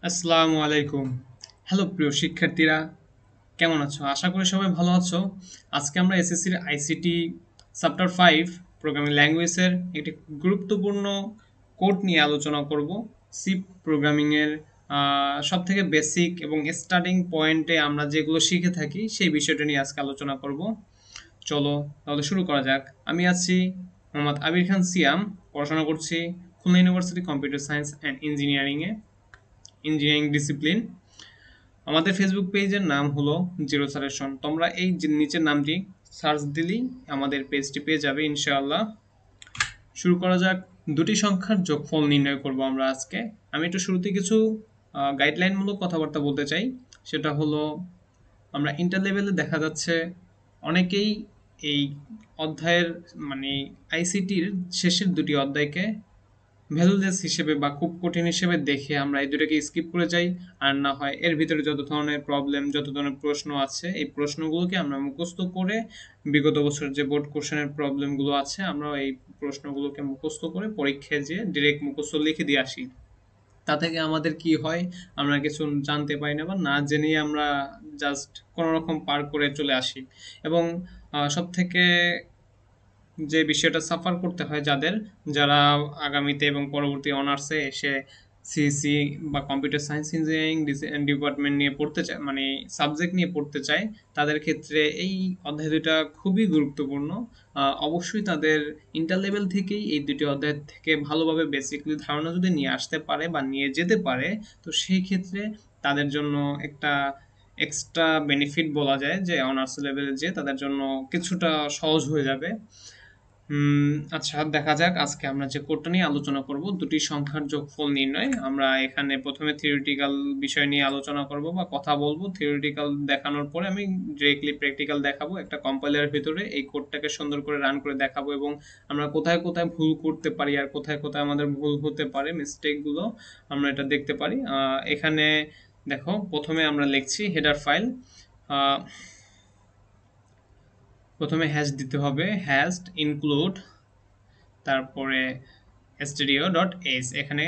আসসালামু আলাইকুম। হ্যালো প্রিয় শিক্ষার্থীরা, কেমন আছো? আশা করি সবাই ভালো আছো। আজকে আমরা এসএসসির আইসিটি চ্যাপ্টার 5 প্রোগ্রামিং ল্যাঙ্গুয়েজের একটি গুরুত্বপূর্ণ কোড নিয়ে আলোচনা করব। সি প্রোগ্রামিং এর সব থেকে বেসিক এবং স্টার্টিং পয়েন্টে আমরা যেগুলো শিখে থাকি সেই বিষয়টা নিয়ে আজকে আলোচনা করব। চলো তাহলে শুরু করা যাক। আমি আছি মোহাম্মদ আবির খান সিয়াম, পড়াশোনা করছি Khulna university computer science and engineering discipline. আমাদের ফেসবুক পেজের নাম হলো জিরো সাজেশন। তোমরা এই যে নিচের নামটি সার্চ দিলেই আমাদের পেজটি পেয়ে যাবে ইনশাআল্লাহ। শুরু করা যাক। দুটি সংখ্যার যোগফল নির্ণয় করব আমরা আজকে। আমি একটু শুরুতে কিছু গাইডলাইনমূলক কথাবার্তা বলতে চাই। সেটা হলো, আমরা ইন্টার লেভেলে দেখা যাচ্ছে অনেকেই এই অধ্যায়ের মানে আইসিটির শেষের দুটি অধ্যায়কে ভ্যালুলেস হিসেবে বা খুব কঠিন হিসেবে দেখে আমরা এই দুটোকে স্কিপ করে যাই। আর না হয় এর ভিতরে যত ধরনের প্রবলেম, যত ধরনের প্রশ্ন আছে, এই প্রশ্নগুলোকে আমরা মুখস্থ করে বিগত বছরের যে বোর্ড কোশ্চেনের প্রবলেমগুলো আছে আমরা এই প্রশ্নগুলোকে মুখস্থ করে পরীক্ষায় যেয়ে ডিরেক্ট মুখস্থ লিখে দিয়ে আসি। তা থেকে আমাদের কি হয়, আমরা কিছু জানতে পারি না বা না জেনেই আমরা জাস্ট কোনো রকম পার করে চলে আসি। এবং সব থেকে যে বিষয়টা সাফার করতে হয় যাদের, যারা আগামীতে এবং পরবর্তী অনার্সে এসে সিএসসি বা কম্পিউটার সায়েন্স ইঞ্জিনিয়ারিং ডিপার্টমেন্ট নিয়ে পড়তে চায়, মানে সাবজেক্ট নিয়ে পড়তে চায়, তাদের ক্ষেত্রে এই অধ্যায় দুটা খুবই গুরুত্বপূর্ণ। অবশ্যই তাদের ইন্টার লেভেল থেকেই এই দুটি অধ্যায় থেকে ভালোভাবে বেসিকলি ধারণা যদি নিয়ে আসতে পারে বা নিয়ে যেতে পারে, তো সেই ক্ষেত্রে তাদের জন্য একটা এক্সট্রা বেনিফিট বলা যায় যে অনার্স লেভেলে যে তাদের জন্য কিছুটা সহজ হয়ে যাবে। আচ্ছা, দেখা যাক আজকে আমরা যে কোডটা নিয়ে আলোচনা করব, দুটি সংখ্যার যোগফল নির্ণয়। আমরা এখানে প্রথমে থিওরিটিক্যাল বিষয় নিয়ে আলোচনা করব বা কথা বলবো। থিওরিটিক্যাল দেখানোর পরে আমি ডিরেক্টলি প্র্যাকটিক্যাল দেখাবো। একটা কম্পাইলারের ভিতরে এই কোডটাকে সুন্দর করে রান করে দেখাবো এবং আমরা কোথায় কোথায় ভুল করতে পারি আর কোথায় কোথায় আমাদের ভুল হতে পারে, মিস্টেকগুলো আমরা এটা দেখতে পারি। এখানে দেখো, প্রথমে আমরা লিখছি হেডার ফাইল। প্রথমে হ্যাশ দিতে হবে, হ্যাশ ইনক্লুড, তারপরে stdio.h, এখানে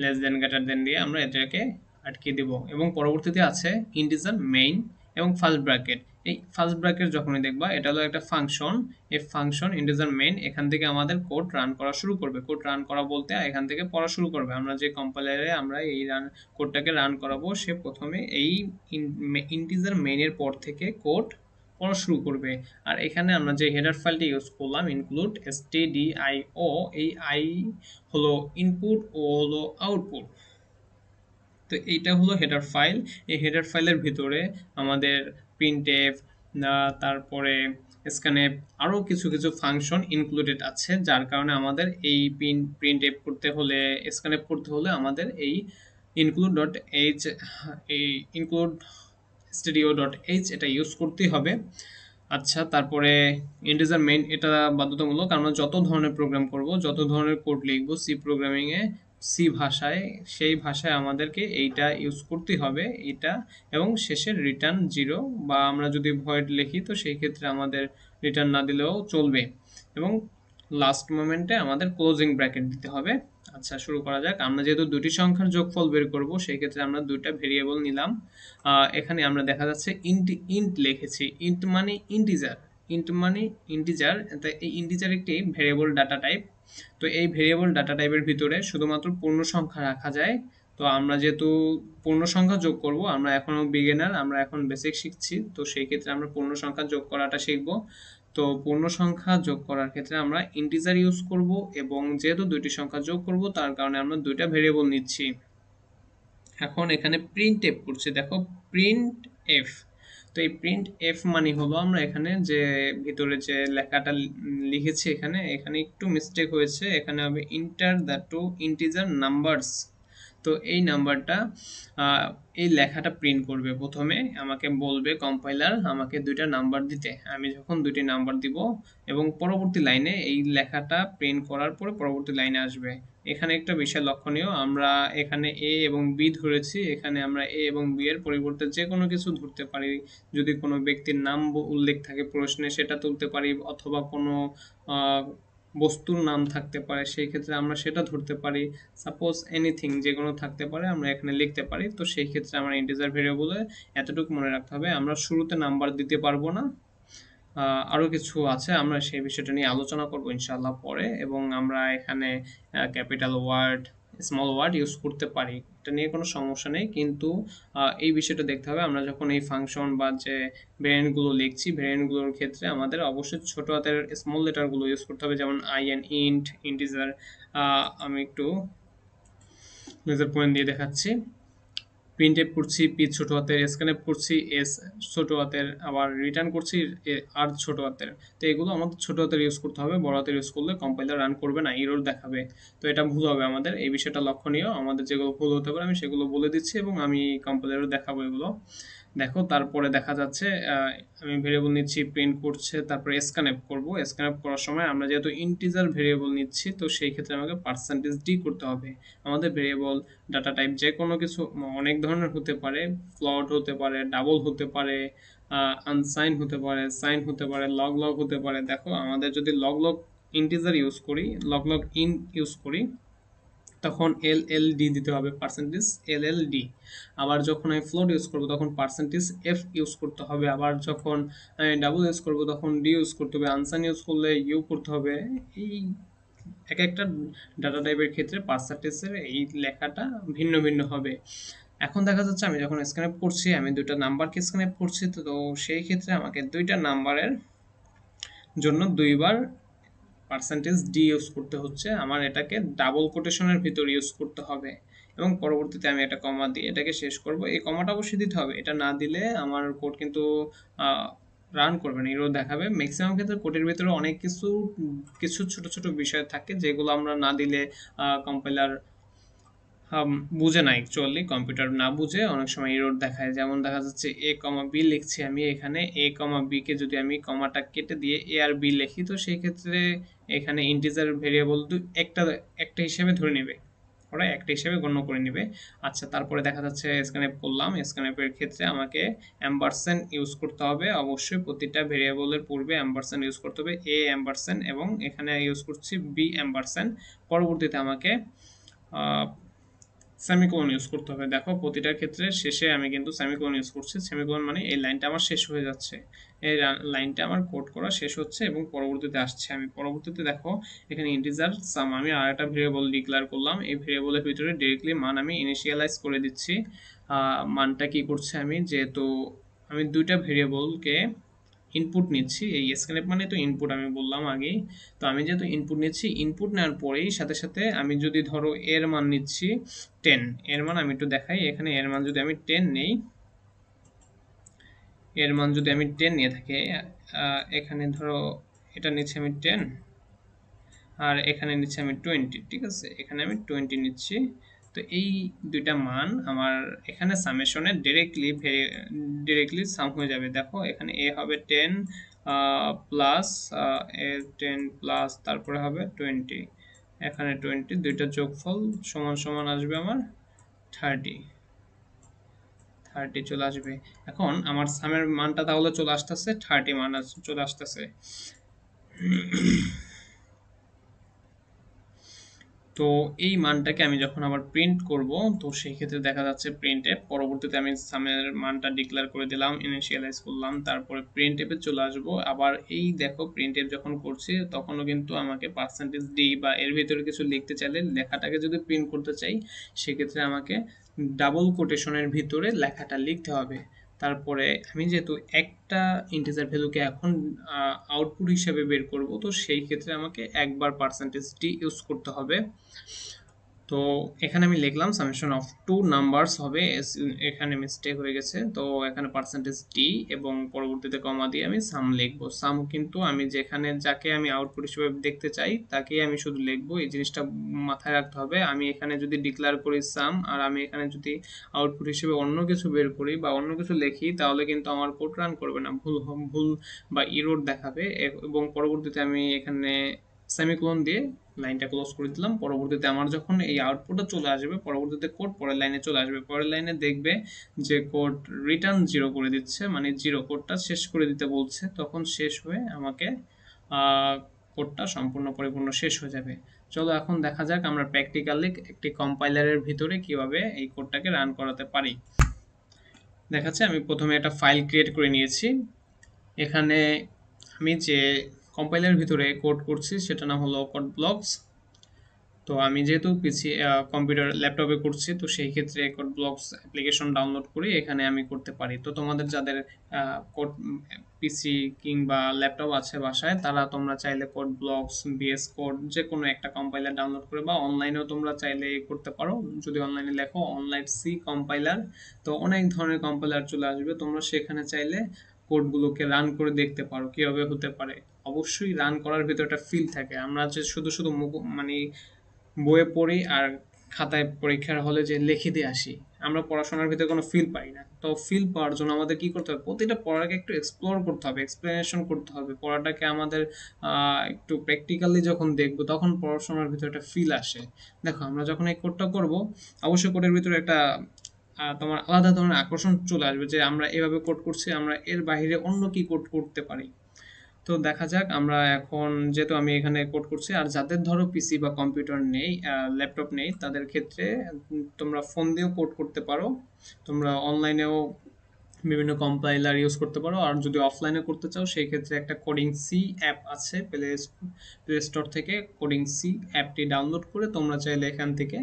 লেস দেন গ্রেটার দেন দিয়ে আমরা এটাকে আটকে দিব এবং পরবর্তীতে আছে ইন্টিজার মেইন এবং ফার্স্ট ব্র্যাকেট। এই ফার্স্ট ব্র্যাকেট যখনই দেখবা, এটা হলো একটা ফাংশন। এই ফাংশন ইন্টিজার মেইন এখান থেকে আমাদের কোড রান করা শুরু করবে। কোড রান করা বলতে এখান থেকে পড়া শুরু করবে। আমরা যে কম্পাইলারে আমরা এই কোডটাকে রান করাবো, সে প্রথমে এই ইন্টিজার মেইনের পর থেকে কোড পড়া শুরু করবে। আর এখানে আমরা যে হেডার ফাইলটি ইউজ করলাম ইনক্লুড stdio, এই আই হলো ইনপুট ও হলো আউটপুট। তো এইটা হলো হেডার ফাইল। এই হেডার ফাইলের ভিতরে আমাদের প্রিন্টএফ, তারপরে স্ক্যানএফ, আরও কিছু কিছু ফাংশন ইনক্লুডেড আছে, যার কারণে আমাদের এই প্রিন্টএফ করতে হলে, স্ক্যানএফ করতে হলে আমাদের এই include.h, এই include studio.h এটা ইউজ করতেই হবে। আচ্ছা, তারপরে ইন্টিজার মেইন এটা বাধ্যতামূলক। আমরা যত ধরনের প্রোগ্রাম করব, যত ধরনের কোড লিখব সি প্রোগ্রামিংয়ে, সি ভাষায়, সেই ভাষায় আমাদেরকে এইটা ইউজ করতে হবে, এটা। এবং শেষে রিটার্ন জিরো, বা আমরা যদি ভয়েড লিখি তো সেই ক্ষেত্রে আমাদের রিটার্ন না দিলেও চলবে। এবং লাস্ট মোমেন্টে আমাদের ক্লোজিং ব্র্যাকেট দিতে হবে। আচ্ছা, শুরু করা যাক। আমরা যেহেতু দুটি সংখ্যার যোগফল বের করব, সেই ক্ষেত্রে আমরা দুইটা ভেরিয়েবল নিলাম। এখানে আমরা দেখা যাচ্ছে ইন্ট লিখেছি। ইন্ট মানে ইন্টিজার, ইন্ট মানে ইন্টিজার। এই ইন্টিজার একটি ভেরিয়েবল ডাটা টাইপ। তো এই ভেরিয়েবল ডাটা টাইপের ভিতরে শুধুমাত্র পূর্ণ সংখ্যা রাখা যায়। তো আমরা যেহেতু পূর্ণ সংখ্যা যোগ করব, আমরা এখনো বিগিনার, আমরা এখন বেসিক শিখছি, তো সেই ক্ষেত্রে আমরা পূর্ণ সংখ্যা যোগ করাটা শিখব। তো পূর্ণ সংখ্যা যোগ করার ক্ষেত্রে আমরা ইন্টিজার ইউজ করব এবং যেহেতু দুইটি সংখ্যা যোগ করব তার কারণে আমরা দুইটা ভেরিয়েবল নিচ্ছি। এখন এখানে প্রিন্ট এফ করছে, দেখো প্রিন্ট এফ। তো এই প্রিন্ট এফ মানে হলো, আমরা এখানে যে ভিতরে যে লেখাটা লিখেছি, এখানে এখানে একটু মিস্টেক হয়েছে, এখানে হবে enter the two integer numbers. তো এই নাম্বারটা, এই লেখাটা প্রিন্ট করবে। প্রথমে আমাকে বলবে কম্পাইলার আমাকে দুইটা নাম্বার দিতে, আমি যখন দুইটি নাম্বার দিব এবং পরবর্তী লাইনে এই লেখাটা প্রিন্ট করার পরে পরবর্তী লাইনে আসবে। এখানে একটা বিষয় লক্ষণীয়, আমরা এখানে এ এবং বি ধরেছি, এখানে আমরা এ এবং বি এর পরিবর্তে যে কোনো কিছু ধরতে পারি। যদি কোনো ব্যক্তির নাম উল্লেখ থাকে প্রশ্নে, সেটা তুলতে পারি, অথবা কোনো বস্তুর নাম থাকতে পারে, সেই ক্ষেত্রে আমরা সেটা ধরতে পারি। সাপোজ এনিথিং, যে কোনো থাকতে পারে, আমরা এখানে লিখতে পারি। তো সেই ক্ষেত্রে আমরা ইন্টিজার ভেরিয়েবলে এতটুকু মনে রাখতে হবে, আমরা শুরুতে নাম্বার দিতে পারবো না। আরও কিছু আছে, আমরা সেই বিষয়টা নিয়ে আলোচনা করব ইনশাআল্লাহ পরে। এবং আমরা এখানে capital word, small word use করতে পারি, এটা নিয়ে কোনো সমস্যা নেই। কিন্তু এই বিষয়টা দেখতে হবে, আমরা যখন এই ফাংশন বা যে ভেরিয়েন্টগুলো লিখছি, ভেরিয়েন্টগুলোর ক্ষেত্রে আমাদের অবশ্যই ছোট হাতের স্মল লেটারগুলো ইউজ করতে হবে, যেমন আই এন, ইন্ট, ইন্টিজার। আমি একটু লেজার পয়েন্ট দিয়ে দেখাচ্ছি। প্রিন্ট এফ করছি পি ছোট হাতের, স্ক্যানএফ করছি এস ছোট হাতের, আবার রিটার্ন করছি আর ছোট হাতের। তো এগুলো আমাদের ছোট হাতের ইউজ করতে হবে, বড় হাতের ইউজ করলে কম্পাইলার রান করবে না, এরর দেখাবে। তো এটা ভুল হবে আমাদের, এই বিষয়টা লক্ষণীয়। আমাদের যেগুলো ভুল হতে পারে আমি সেগুলো বলে দিচ্ছি এবং আমি কম্পাইলারও দেখাবো এগুলো। দেখো তারপরে দেখা যাচ্ছে আমি ভেরিয়েবল নিচ্ছি, প্রিন্ট করছে, তারপরে স্ক্যানএফ করব। স্ক্যানএফ করার সময় আমরা যেহেতু ইন্টিজার ভেরিয়েবল নিচ্ছি, তো সেই ক্ষেত্রে আমাকে পার্সেন্টেজ ডি করতে হবে। আমাদের ভেরিয়েবল ডাটা টাইপ যে কোনো কিছু অনেক ধরনের হতে পারে, ফ্লট হতে পারে, ডাবল হতে পারে, আনসাইন হতে পারে, সাইন হতে পারে, লগ লগ হতে পারে। দেখো আমাদের যদি লগ লগ ইন্টিজার ইউজ করি, লগ লগ ইন ইউজ করি, তখন এল এল ডি দিতে হবে, পার্সেন্টেজ এল এল ডি। আবার যখন আমি ফ্লোট ইউজ করবো তখন পার্সেন্টেজ এফ ইউজ করতে হবে। আবার যখন আমি ডাবল ইউজ করবো তখন ডি ইউজ করতে হবে। আনসাইন ইউজ করলে ইউ করতে হবে। এই এক একটা ডাটা টাইপের ক্ষেত্রে পার্সেন্টেজের এই লেখাটা ভিন্ন ভিন্ন হবে। এখন দেখা যাচ্ছে আমি যখন স্ক্যানআপ করছি, আমি দুইটা নাম্বারকে স্ক্যানআপ করছি, তো সেই ক্ষেত্রে আমাকে দুইটা নাম্বারের জন্য দুইবার পার্সেন্টেজ ডি ইউজ করতে হচ্ছে। আমার এটাকে ডাবল কোটেশনের ভিতর ইউজ করতে হবে এবং পরবর্তীতে আমি একটা কমা দিয়ে এটাকে শেষ করব। এই কমাটা অবশ্যই দিতে হবে, এটা না দিলে আমার কোড কিন্তু রান করবে না, এরও দেখাবে। ম্যাক্সিমাম ক্ষেত্রে কোডের ভিতরে অনেক কিছু কিছু ছোট ছোট বিষয় থাকে যেগুলো আমরা না দিলে কম্পাইলার বুঝে না, অ্যাকচুয়ালি কম্পিউটার না বুঝে অনেক সময় এরর দেখায়। যেমন দেখা যাচ্ছে এ কমা বি লিখছি আমি, এখানে এ কমা বি কে যদি আমি কমাটা কেটে দিয়ে এ আর বি লিখি, তো সেই ক্ষেত্রে এখানে ইন্টিজার ভেরিয়েবল একটা একটা হিসেবে ধরে নেবে, ওরা একটা হিসেবে গণ্য করে নেবে। আচ্ছা, তারপরে দেখা যাচ্ছে স্ক্যানএপ করলাম, স্ক্যানএপের ক্ষেত্রে আমাকে অ্যাম্পারস্যান্ড ইউজ করতে হবে। অবশ্যই প্রতিটা ভেরিয়েবলের পূর্বে অ্যাম্পারস্যান্ড ইউজ করতে হবে, এ অ্যাম্পারস্যান্ড, এবং এখানে ইউজ করছি বি অ্যাম্পারস্যান্ড। পরবর্তীতে আমাকে সেমিকোলন ইউজ করতে হবে। দেখো প্রতিটার ক্ষেত্রে শেষে আমি কিন্তু সেমিকোলন ইউজ করছি। সেমিকোলন মানে এই লাইনটা আমার শেষ হয়ে যাচ্ছে, এই লাইনটা আমার কোড করা শেষ হচ্ছে এবং পরবর্তীতে আসছে। আমি পরবর্তীতে দেখো এখানে ইন্টিজার সাম, আমি আর একটা ভেরিয়েবল ডিক্লেয়ার করলাম। এই ভেরিয়েবলের ভিতরে ডিরেক্টলি মান আমি ইনিশিয়ালাইজ করে দিচ্ছি। মানটা কি করছে, আমি যেহেতু আমি দুইটা ভেরিয়েবলকে ইনপুট নিচ্ছি, এই স্ক্যানএপ মানে তো ইনপুট আমি বললাম আগেই। তো আমি যেহেতু ইনপুট নিচ্ছি, ইনপুট নেওয়ার পরেই সাথে সাথে আমি যদি ধরো এর মান নিচ্ছি 10, এর মান আমি একটু দেখাই। এখানে এর মান যদি আমি 10 নেই, এর মান যদি আমি 10 নিয়ে থাকি, এখানে ধরো এটা নিচ্ছি আমি 10 আর এখানে নিচ্ছি আমি 20, ঠিক আছে, এখানে আমি 20 নিচ্ছি। তো এই দুইটা মান আমার এখানে সামেশনে ডিরেক্টলি সাম হয়ে যাবে। দেখো এখানে এ হবে 10 প্লাস এ 10 প্লাস তারপরে হবে 20, এখানে 20, দুইটা যোগফল সমান সমান আসবে আমার 30 চলে আসবে। এখন আমার সামের মানটা তাহলে চলে আসতেছে 30 মান চলে আসতেছে। তো এই মানটাকে আমি যখন আবার প্রিন্ট করব, তো সেই ক্ষেত্রে দেখা যাচ্ছে প্রিন্টে পরবর্তীতে আমি সামের মানটা ডিক্লেয়ার করে দিলাম, ইনিশিয়ালাইজ করলাম, তারপরে প্রিন্ট এফে চলে আসব। আবার এই দেখো প্রিন্ট এফ যখন করছি তখনও কিন্তু আমাকে পার্সেন্টেজ ডি বা এর ভিতরে কিছু লিখতে চাইলে, লেখাটাকে যদি প্রিন্ট করতে চাই, সেক্ষেত্রে আমাকে ডাবল কোটেশনের ভিতরে লেখাটা লিখতে হবে। তারপরে আমি যেহেতু একটা ইন্টিজার ভ্যালুকে এখন আউটপুট হিসেবে বের করব, তো সেই ক্ষেত্রে আমাকে একবার পার্সেন্টেজ ডি ইউজ করতে হবে। তো এখানে আমি লিখলাম সামেশন অফ টু নাম্বারস হবে, এখানে মিস্টেক হয়ে গেছে। তো এখানে পার্সেন্টেজ ডি এবং পরবর্তীতে কমা দিয়ে আমি সাম লিখবো। সাম কিন্তু আমি যেখানে যাকে আমি আউটপুট হিসেবে দেখতে চাই তাকেই আমি শুধু লিখবো, এই জিনিসটা মাথায় রাখতে হবে। আমি এখানে যদি ডিক্লেয়ার করি সাম আর আমি এখানে যদি আউটপুট হিসেবে অন্য কিছু বের করি বা অন্য কিছু লিখি, তাহলে কিন্তু আমার কোড রান করবে না, ভুল বা এরর দেখাবে। এবং পরবর্তীতে আমি এখানে সেমিকোলন দিয়ে লাইনটা ক্লোজ করে দিলাম। পরবর্তীতে আমার যখন এই আউটপুটটা চলে আসবে, পরবর্তীতে কোড পরের লাইনে চলে আসবে, পরের লাইনে দেখবে যে কোড রিটার্ন 0 করে দিচ্ছে, মানে 0 কোডটা শেষ করে দিতে বলছে। তখন শেষ হয়ে আমাকে কোডটা সম্পূর্ণ পরিপূর্ণ শেষ হয়ে যাবে। চলো এখন দেখা যাক আমরা প্র্যাকটিক্যালি একটি কম্পাইলারের ভিতরে কিভাবে এই কোডটাকে রান করাতে পারি। দেখাচ্ছে আমি প্রথমে একটা ফাইল ক্রিয়েট করে নিয়েছি। এখানে আমি যে কম্পাইলারের ভিতরে কোড করছি সেটা নাম হলো কোড ব্লকস। তো আমি যেহেতু পিসি কম্পিউটার ল্যাপটপে করছি, তো সেই ক্ষেত্রে কোড ব্লকস অ্যাপ্লিকেশন ডাউনলোড করে এখানে আমি করতে পারি। তো তোমাদের যাদের কোড পিসি কিংবা ল্যাপটপ আছে বাসায়, তারা তোমরা চাইলে কোড ব্লকস, বিএস কোড যে কোনো একটা কম্পাইলার ডাউনলোড করে, বা অনলাইনেও তোমরা চাইলে করতে পারো। যদি অনলাইনে লেখো অনলাইন সি কম্পাইলার, তো অনেক ধরনের কম্পাইলার চলে আসবে। তোমরা সেখানে চাইলে কোডগুলোকে রান করে দেখতে পারো কিভাবে হতে পারে। অবশ্যই রান করার ভিতরে একটা ফিল থাকে। আমরা যে শুধু শুধু মানে বইয়ে পড়ি আর খাতায় পরীক্ষার হলে যে লিখে দিয়ে আসি, আমরা পড়াশোনার ভিতরে কোনো ফিল পাই না। তো ফিল পাওয়ার জন্য আমাদের কি করতে হবে, প্রতিটা পড়াকে একটু এক্সপ্লোর করতে হবে, এক্সপ্লেনেশন করতে হবে। পড়াটাকে আমাদের একটু প্র্যাকটিক্যালি যখন দেখবো তখন পড়াশোনার ভিতরে একটা ফিল আসে। দেখো আমরা যখন এই কোডটা করব, অবশ্যই কোডের ভিতরে একটা তোমার আলাদা ধরনের আকর্ষণ চলে আসবে যে আমরা এভাবে কোড করছি, আমরা এর বাইরে অন্য কি কোড করতে পারি। তো দেখা যাক আমরা এখন, যেহেতু আমি এখানে কোড করছি, আর যাদের ধরো পিসি বা কম্পিউটার নেই, ল্যাপটপ নেই, তাদের ক্ষেত্রে তোমরা ফোন দিয়েও কোড করতে পারো। তোমরা অনলাইনেও বিভিন্ন কম্পাইলার ইউজ করতে পারো। আর যদি অফলাইনে করতে চাও সেই ক্ষেত্রে একটা কোডিং সি অ্যাপ আছে প্লে স্টোর থেকে। কোডিং সি অ্যাপটি ডাউনলোড করে তোমরা চাইলে এখান থেকে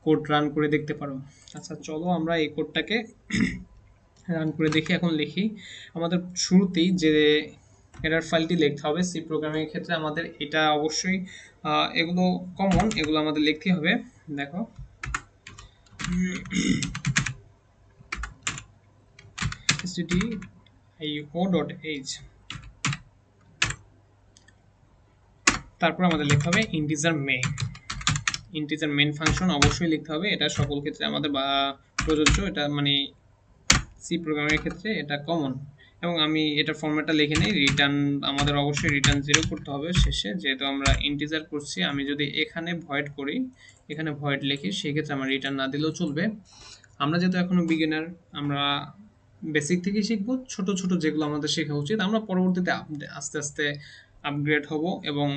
কোড রান করে দেখতে পারো। আচ্ছা চলো আমরা এই কোডটাকে রান করে দেখি। এখন লিখি, আমাদের শুরুতেই যে এরর ফাইলটি লিখতে হবে। সি প্রোগ্রামিং এর ক্ষেত্রে আমাদের এটা অবশ্যই এগুলো কমন, এগুলো আমাদের লিখতে হবে। দেখো stdio.h, তারপর আমাদের লিখতে হবে ইন্টিজার মেইন ফাংশন অবশ্যই লিখতে হবে। এটা সকল ক্ষেত্রে আমাদের প্রযোজ্য, এটা মানে সি প্রোগ্রামের ক্ষেত্রে এটা কমন। এবং আমি এটা ফরম্যাটটা লিখে নিই, রিটার্ন আমাদের অবশ্যই রিটার্ন 0 করতে হবে শেষে, যেহেতু আমরা ইন্টিজার করছি। আমি যদি এখানে ভয়েড করি, এখানে ভয়েড লিখি, সেক্ষেত্রে আমার রিটার্ন না দিলেও চলবে। আমরা যেহেতু এখনো বিগিনার, আমরা বেসিক থেকেই শিখবো। ছোট ছোট যেগুলো আমাদের শেখা উচিত, আমরা পরবর্তীতে আস্তে আস্তে আপগ্রেড হব এবং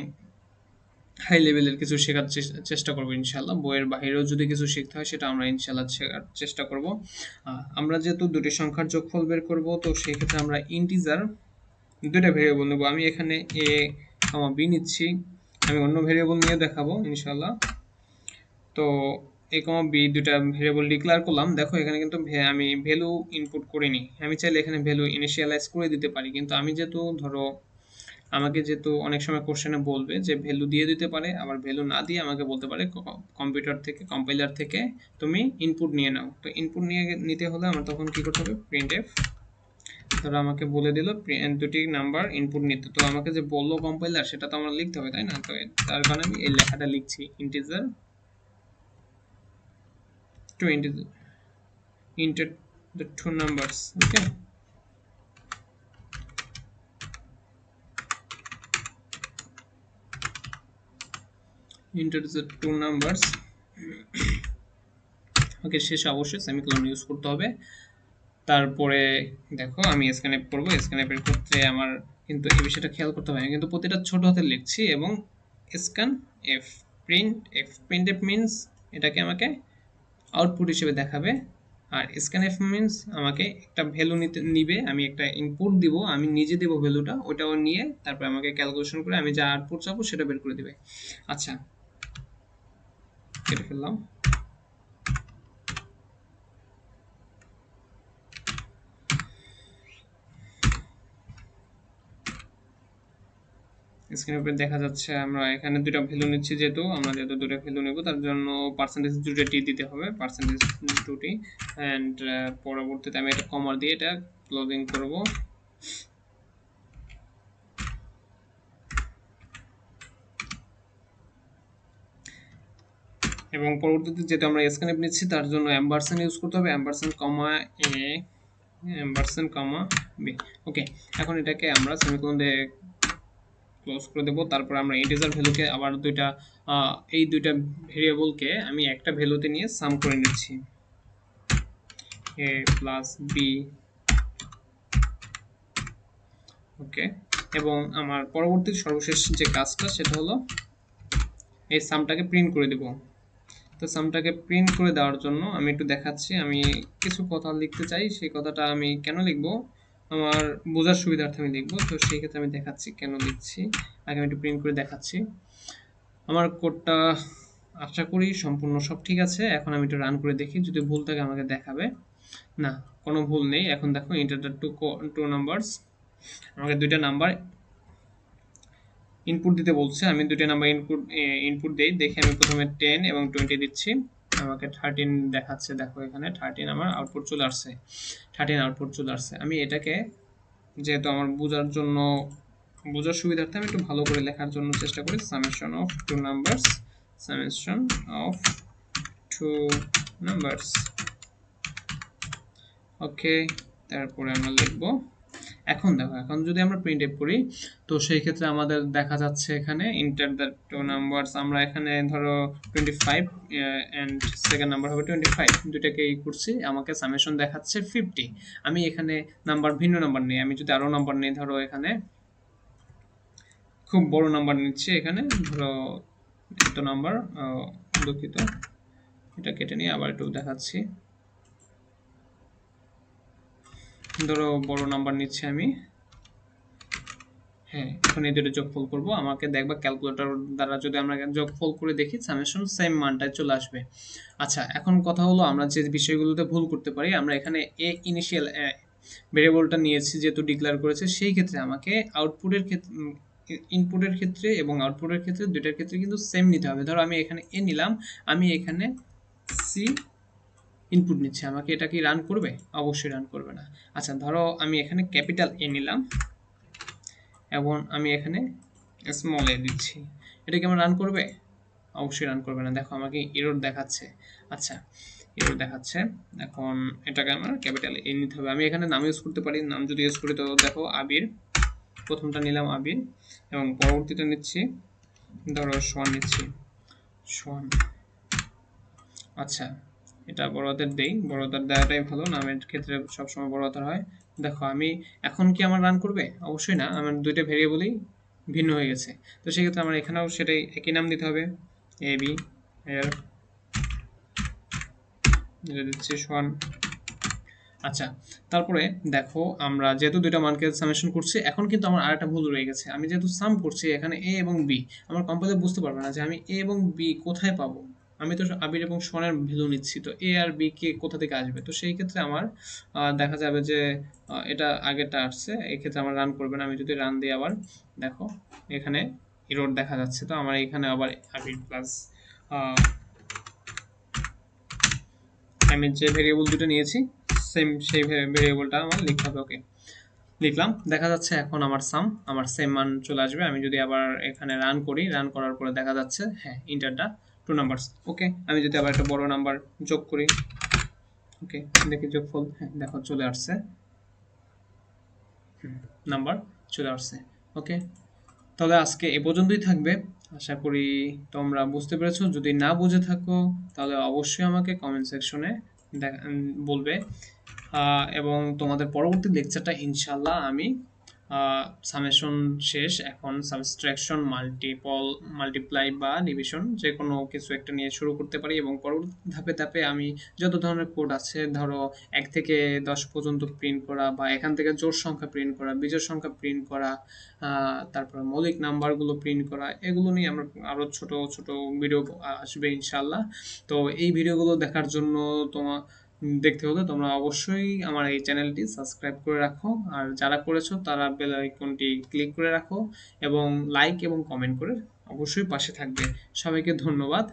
হাই লেভেলের কিছু শেখার চেষ্টা করবো ইনশাল্লাহ। বইয়ের বাইরেও যদি কিছু শিখতে হয় সেটা আমরা ইনশাল্লাহ শেখার চেষ্টা করব। আমরা যেহেতু দুটি সংখ্যার যোগফল বের করব, তো সেই ক্ষেত্রে আমরা ইন্টিজার দুইটা ভেরিয়েবল নেব। আমি এখানে এ কমা বি নিচ্ছি, আমি অন্য ভেরিয়েবল নিয়ে দেখাবো ইনশাল্লাহ। তো এ কমা বি দুইটা ভেরিয়েবল ডিক্লেয়ার করলাম। দেখো এখানে কিন্তু আমি ভ্যালু ইনপুট করিনি। আমি চাইলে এখানে ভ্যালু ইনিশিয়ালাইজ করে দিতে পারি, কিন্তু আমি যেহেতু ধরো আমাকে যেহেতু অনেক সময় কোশ্চেনে বলবে যে ভ্যালু দিয়ে দিতে পারে, আবার ভ্যালু না দিয়ে আমাকে বলতে পারে কম্পিউটার থেকে, কম্পাইলার থেকে তুমি ইনপুট নিয়ে নাও। তো ইনপুট নিতে হলে আমার তখন কি করতে হবে, প্রিন্ট এফ। ধরো আমাকে বলে দিল দুটি নাম্বার ইনপুট নিতে, তো আমাকে যে বললো কম্পাইলার সেটা তো আমার লিখতে হবে, তাই না? তো তার কারণে আমি এই লেখাটা লিখছি, integer to enter the two numbers. Okay, enter the two numbers. Okay, শেষে অবশ্যই সেমিকোলন ইউজ করতে হবে। তারপরে দেখো আমি স্ক্যানএফ করব। স্ক্যানএফের ক্ষেত্রে আমার কিন্তু এই বিষয়টা খেয়াল করতে হবে, আমি কিন্তু প্রতিটা ছোট হাতে লিখছি। এবং scan F, print F means এটাকে আমাকে আউটপুট হিসেবে দেখাবে। আর স্ক্যানএফ মিনস আমাকে একটা ভ্যালু নিবে, আমি একটা ইনপুট দিব, আমি নিজে দেব ভ্যালুটা, ওটাও নিয়ে তারপর আমাকে ক্যালকুলেশন করে আমি যা আউটপুট চাবো সেটা বের করে দিবে। আচ্ছা, কেটে ফেললাম। স্ক্রিনের উপরে দেখা যাচ্ছে আমরা এখানে দুটো ভ্যালু নিচ্ছি, যেহেতু দুটো ভ্যালু নেব তার জন্য পার্সেন্টেজ দুটো টি দিতে হবে, পার্সেন্টেজ টুটি। অ্যান্ড পরবর্তীতে আমি এটা কমা দিয়ে এটা ক্লোজিং করব। এবং পরবর্তীতে যেহেতু আমরা স্ক্যানএফ নিচ্ছি তার জন্য অ্যাম্পারস্যান্ড ইউজ করতে হবে, অ্যাম্পারস্যান্ড কমা এ, অ্যাম্পারস্যান্ড কমা বি। ওকে, এখন এটাকে আমরা সেমিকোলন দিয়ে ক্লোজ করে দেব। তারপর আমরা ইন্টিজার ভ্যালুকে আবার এই দুইটা ভেরিয়েবলকে আমি একটা ভ্যালুতে নিয়ে সাম করে নিচ্ছি, a প্লাস বি। ওকে, এবং আমার পরবর্তী সর্বশেষ যে কাজটা সেটা হলো এই সামটাকে প্রিন্ট করে দেব। তো সামটাকে প্রিন্ট করে দেওয়ার জন্য আমি একটু দেখাচ্ছি, আমি কিছু কথা লিখতে চাই, সেই কথাটা আমি কেন লিখবো আমার বোঝার সুবিধার্থে আমি লিখবো। তো সেই ক্ষেত্রে আমি দেখাচ্ছি কেন লিখছি, আগে আমি একটু প্রিন্ট করে দেখাচ্ছি। আমার কোডটা আশা করি সম্পূর্ণ সব ঠিক আছে। এখন আমি একটু রান করে দেখি, যদি ভুল থাকে আমাকে দেখাবে। না, কোনো ভুল নেই। এখন দেখো ইন্টার দ্য টু নাম্বারস, আমাকে দুইটা নাম্বার ইনপুট দিতে বলছে, আমি দুইটা নাম্বার ইনপুট দেই। দেখে আমি প্রথমে 10 এবং 20 দিচ্ছি, আমাকে 13 দেখাচ্ছে। দেখো এখানে 13 আমার আউটপুট চলে আসছে, 13 আউটপুট চলে আসছে। আমি এটাকে যেহেতু আমার বোঝার জন্য, বোঝার সুবিধার্থে আমি একটু ভালো করে লেখার জন্য চেষ্টা করি। Summation of two numbers, summation of two numbers, okay. তারপরে আমরা লিখবো, এখন দেখো, এখন যদি আমরা প্রিন্ট এফ করি তো সেই ক্ষেত্রে আমাদের দেখা যাচ্ছে এখানে ইন্টার দ্য টু নাম্বারস, আমরা এখানে ধরো 25 এন্ড সেকেন্ড নাম্বার হবে 25, দুইটাকে ই করছি, আমাকে সামেশন দেখাচ্ছে 50। আমি এখানে নাম্বার ভিন্ন নাম্বার নেই, আমি যদি আরো নাম্বার নেই, ধরো এখানে খুব বড় নাম্বার নিচ্ছি, এখানে ধরো এত নাম্বার, দুঃখিত এটা কেটে নিয়ে আবার একটু দেখাচ্ছি। ধরো বড় নাম্বার নিচ্ছি আমি, হ্যাঁ, এখন এই দুটো যোগফল করব, আমাকে দেখবা ক্যালকুলেটর দ্বারা যদি আমরা যোগফল করে দেখি সামেশন সেম মানটায় চলে আসবে। আচ্ছা, এখন কথা হলো আমরা যে বিষয়গুলোতে ভুল করতে পারি, আমরা এখানে এ ইনিশিয়াল ভেরিয়েবলটা নিয়েছি যেহেতু ডিক্লেয়ার করেছে, সেই ক্ষেত্রে আমাকে আউটপুটের ক্ষেত্রে, ইনপুটের ক্ষেত্রে এবং আউটপুটের ক্ষেত্রে দুইটার ক্ষেত্রে কিন্তু সেম নিতে হবে। ধরো আমি এখানে এ নিলাম, আমি এখানে সি ইনপুট নিচ্ছি, আমাকে এটা কি রান করবে? অবশ্যই রান করবে না। আচ্ছা, ধরো আমি এখানে ক্যাপিটাল এ নিলাম এবং আমি এখানে স্মল এ দিচ্ছি, এটা কি আমার রান করবে? অবশ্যই রান করবে না। দেখো আমাকে এরর দেখাচ্ছে। আচ্ছা, এরর দেখাচ্ছে। এখন এটাকে আমার ক্যাপিটাল এ নিতে হবে। আমি এখানে নাম ইউজ করতে পারি, নাম যদি ইউজ করি তো দেখো আবির, প্রথমটা নিলাম আবির এবং পরবর্তীটা নিচ্ছি ধরো সোয়ান নিচ্ছি, সোয়ান। আচ্ছা, এটা বড় হাতের দেই, বড় হাতের দেওয়াটাই ভালো, নামের ক্ষেত্রে সবসময় বড় হাতের হয়। দেখো আমি এখন কি আমার রান করবে? অবশ্যই না, আমার দুইটা ভেরিয়েবলই ভিন্ন হয়ে গেছে। তো সেক্ষেত্রে আমার এখানেও সেটাই একই নাম দিতে হবে, এ বি এর দিচ্ছি সোয়ান। আচ্ছা, তারপরে দেখো আমরা যেহেতু দুইটা মানকে সামেশন করছি, এখন কিন্তু আমার আরেকটা ভুল রয়ে গেছে। আমি যেহেতু সাম করছি এখানে এ এবং বি, আমার কম্পাইলার বুঝতে পারবে না যে আমি এ এবং বি কোথায় পাবো। আমি তো আবির এবং সোয়ানের ভ্যালু নিচ্ছি, তো এ আর বি কে কোথা থেকে আসবে? তো সেই ক্ষেত্রে আমার দেখা যাবে যে এটা আগেরটা আসছে, এই ক্ষেত্রে আমার রান করবে না। আমি যদি রান দিই আবার, দেখো এখানে এরর দেখা যাচ্ছে। তো আমার এখানে আবার আবির প্লাস আমি যে ভেরিয়েবল দুটো নিয়েছি সেম সেই ভেরিয়েবলটা আমার লিখতে হবে। ওকে, লিখলাম, দেখা যাচ্ছে এখন আমার সাম, আমার সেম মান চলে আসবে। আমি যদি আবার এখানে রান করি, রান করার পরে দেখা যাচ্ছে হ্যাঁ ইন্টারটা টু নাম্বারস। ওকে, আমি যদি আবার একটা বড় নাম্বার যোগ করি, ওকে দেখি যোগফল, হ্যাঁ দেখো চলে আসছে, নাম্বার চলে আসছে। ওকে, তাহলে আজকে এ পর্যন্তই থাকবে। আশা করি তোমরা বুঝতে পেরেছো। যদি না বুঝে থাকো তাহলে অবশ্যই আমাকে কমেন্ট সেকশনে বলবে, এবং তোমাদের পরবর্তী লেকচারটা ইনশাল্লাহ আমি সামেশন শেষ, এখন সাবট্রাকশন, মাল্টিপ্লাই বা ডিভিশন যে কোনো কিছু একটা নিয়ে শুরু করতে পারি, এবং পরবর্তী ধাপে ধাপে আমি যত ধরনের কোড আছে, ধরো 1 থেকে 10 পর্যন্ত প্রিন্ট করা, বা এখান থেকে জোড় সংখ্যা প্রিন্ট করা, বিজোড় সংখ্যা প্রিন্ট করা, তারপর মৌলিক নাম্বারগুলো প্রিন্ট করা, এগুলো নিয়ে আমরা আরও ছোট ছোট ভিডিও আসবে ইনশাল্লাহ। তো এই ভিডিওগুলো দেখার জন্য দেখতে হলে তোমরা অবশ্যই আমার এই চ্যানেলটি সাবস্ক্রাইব করে রাখো, আর যারা করেছো তারা বেল আইকনটি ক্লিক করে রাখো এবং লাইক এবং কমেন্ট করে অবশ্যই পাশে থাকবে। সবাইকে ধন্যবাদ।